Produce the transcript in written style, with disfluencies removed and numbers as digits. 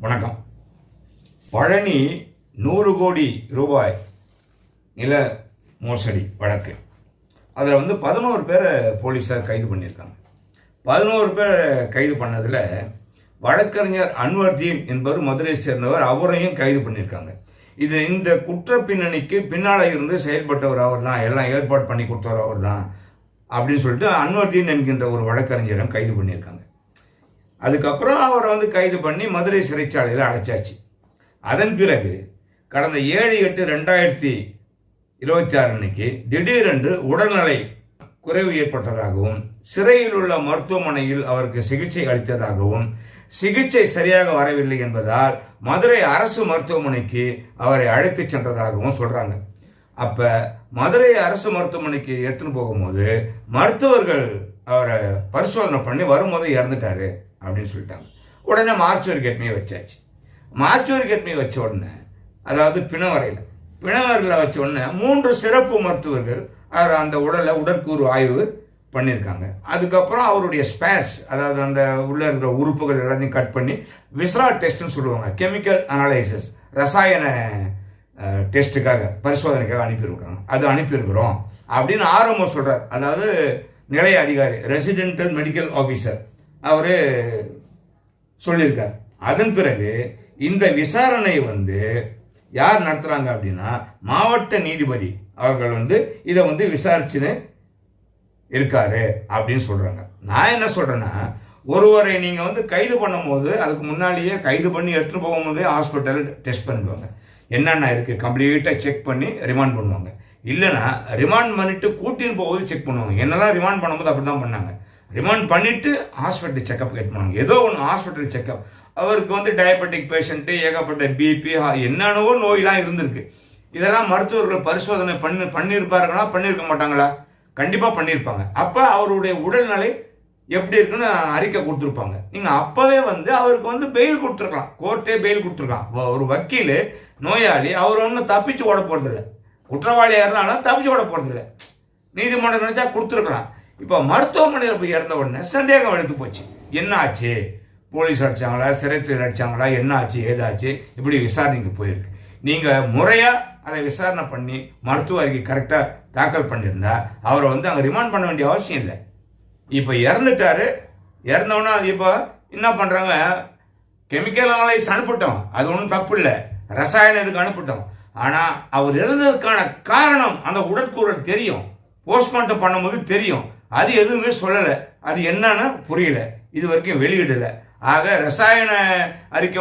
வணக்கம். பழனி 100 கோடி ரூபாய் நில மோசடி வழக்கு. அதில் 11 பேரை போலீஸார் கைது பண்ணியிருக்காங்க. 11 பேரை கைது பண்ணதில் வழக்கறிஞர் அன்வர்தீன் என்பவர் மதுரையை சேர்ந்தவர், அவரையும் கைது பண்ணியிருக்காங்க. இந்த குற்ற பின்னணிக்கு பின்னால் இருந்து செயல்பட்டவர் அவர் தான், எல்லாம் ஏற்பாடு பண்ணி கொடுத்தவர் அவர் தான் அப்படின்னு சொல்லிட்டு அன்வர்தீன் என்கின்ற ஒரு வழக்கறிஞரும் கைது பண்ணியிருக்காங்க. அதுக்கப்புறம் அவரை கைது பண்ணி மதுரை சிறைச்சாலையில் அடைச்சாச்சு. அதன் பிறகு கடந்த 7/8/2026 அன்னைக்கு திடீரென்று உடல்நலை குறைவு ஏற்பட்டதாகவும் சிறையில் உள்ள மருத்துவமனையில் அவருக்கு சிகிச்சை அளித்ததாகவும் சிகிச்சை சரியாக வரவில்லை என்பதால் மதுரை அரசு மருத்துவமனைக்கு அவரை அழைத்து சென்றதாகவும் சொல்றாங்க. அப்ப மதுரை அரசு மருத்துவமனைக்கு எடுத்துன்னு போகும்போது மருத்துவர்கள் அவரை பரிசோதனை பண்ணி வரும்போது இறந்துட்டாரு அப்படின்னு சொல்லிட்டாங்க. உடனே மார்ச்சுவரி கேட்மையை வச்சாச்சு. மார்ச்சுவரி கேட்மையை வச்ச உடனே, அதாவது பிணவரையில் வச்ச உடனே 3 சிறப்பு மருத்துவர்கள் அவர் அந்த உடற்கூறு ஆய்வு பண்ணியிருக்காங்க. அதுக்கப்புறம் அவருடைய ஸ்பேர்ஸ், அதாவது அந்த உள்ள இருக்கிற உறுப்புகள் எல்லாத்தையும் கட் பண்ணி விஸ்ரா டெஸ்ட்னு சொல்லுவாங்க, கெமிக்கல் அனலைசிஸ், ரசாயன டெஸ்ட்டுக்காக பரிசோதனைக்காக அனுப்பியிருக்காங்க. அது அனுப்பியிருக்கிறோம் அப்படின்னு ஆர்வம் சொல்றார். அதாவது நிலைய அதிகாரி, ரெசிடென்டல் மெடிக்கல் ஆஃபீஸர் அவர் சொல்லியிருக்கார். அதன் பிறகு இந்த விசாரணை யார் நடத்துறாங்க அப்படின்னா மாவட்ட நீதிபதி அவர்கள் இதை விசாரிச்சுன்னு இருக்காரு அப்படின்னு சொல்றாங்க. நான் என்ன சொல்றேன்னா, ஒருவரை நீங்க கைது பண்ணும் போது அதுக்கு முன்னாலேயே கைது பண்ணி எடுத்துட்டு போகும்போதே ஹாஸ்பிட்டல் டெஸ்ட் பண்ணிடுவாங்க, என்னென்ன இருக்கு கம்ப்ளீட்டா செக் பண்ணி ரிமாண்ட் பண்ணுவாங்க. இல்லைன்னா ரிமாண்ட் பண்ணிட்டு கூட்டின்னு போகும்போது செக் பண்ணுவாங்க. என்னெல்லாம் ரிமாண்ட் பண்ணும்போது அப்படிதான் பண்ணாங்க. ரிமாண்ட் பண்ணிட்டு ஹாஸ்பிட்டல் செக்அப் கேட் பண்ணுவாங்க. ஏதோ ஒன்று ஹாஸ்பிட்டல் செக்அப், அவருக்கு டயபெட்டிக் பேஷண்ட்டு, ஏகப்பட்ட பிபி, என்னென்னவோ நோயெல்லாம் இருந்திருக்கு. இதெல்லாம் மருத்துவர்கள் பரிசோதனை பண்ணியிருப்பார்களா, பண்ணியிருக்க மாட்டாங்களா? கண்டிப்பாக பண்ணியிருப்பாங்க. அப்போ அவருடைய உடல்நிலை எப்படி இருக்குன்னு அறிக்கை கொடுத்துருப்பாங்க. நீங்கள் அப்போவே அவருக்கு பெயில் கொடுத்துருக்கலாம், கோர்ட்டே பெயில் கொடுத்துருக்கான். ஒரு வக்கீல் நோயாளி அவர் ஒன்றும் தப்பிச்சு ஓட போகிறதில்ல, குற்றவாளியாக இருந்தாலும் தப்பிச்சு ஓட போகிறதில்ல, நீதிமன்றம் நினைச்சா கொடுத்துருக்கலாம். இப்போ மருத்துவமனையில் போய் இறந்த உடனே சந்தேகம் எடுத்து போச்சு. என்ன ஆச்சு, போலீஸ் அடிச்சாங்களா, சிறைத்துறை அடிச்சாங்களா, என்ன ஆச்சு ஏதாச்சு, இப்படி விசாரணைக்கு போயிருக்கு. நீங்கள் முறையாக அதை விசாரணை பண்ணி மருத்துவ அறிக்கை கரெக்டாக தாக்கல் பண்ணியிருந்தா அவரை அங்கே ரிமாண்ட் பண்ண வேண்டிய அவசியம் இல்லை. இப்போ இறந்துட்டாரு, இறந்தவொன்னா அது இப்போ என்ன பண்ணுறாங்க, கெமிக்கல் அனலைஸ் அனுப்பிட்டோம், அது ஒன்றும் தப்பு இல்லை, ரசாயன இதுக்கு அனுப்பிட்டோம். ஆனால் அவர் இறந்ததுக்கான காரணம் அந்த உடற்கூறல் தெரியும், போஸ்ட்மார்ட்டம் பண்ணும்போது தெரியும். அது எதுவுமே சொல்லலை, அது என்னன்னு புரியல, இது வரைக்கும் வெளியிடலை. ஆக ரசாயன அறிக்கை